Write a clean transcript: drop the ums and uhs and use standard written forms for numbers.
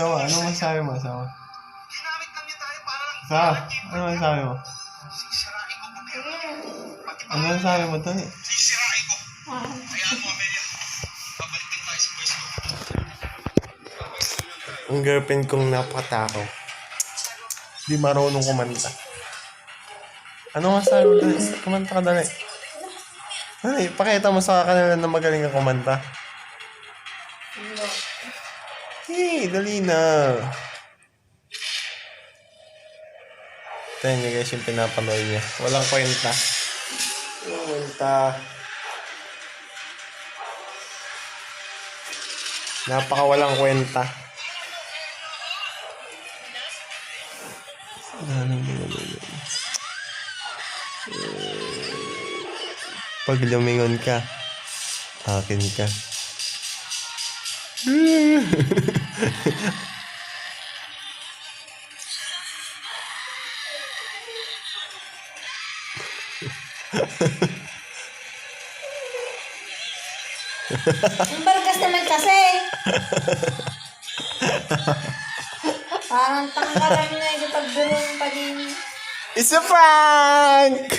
Sawa, ano masabi mo, Sawa? Ginamit lang niya tayo para lang Sawa, ano masabi mo? sisirain ko gobyerno. Pati Ano masabi mo, Tony? sisirain ko. Hayaan mo, Amelia. Babalik din tayo sa pwesto. Ang girlfriend kong napakatakaw. Di marunong kumanta. Ano masabi mo, Tony? Kumanta ka dali. Tony, pakita mo sa kanila na magaling ka kumanta. Hey, dali na. Ito yun guys yung pinapanood niya. Walang kwenta. Walang kwenta. Napaka walang kwenta. Pag lumingon ka, akin ka. Ang bargas naman kasi. Parang tangkalan na yung pagbiro ng paging... It's a prank!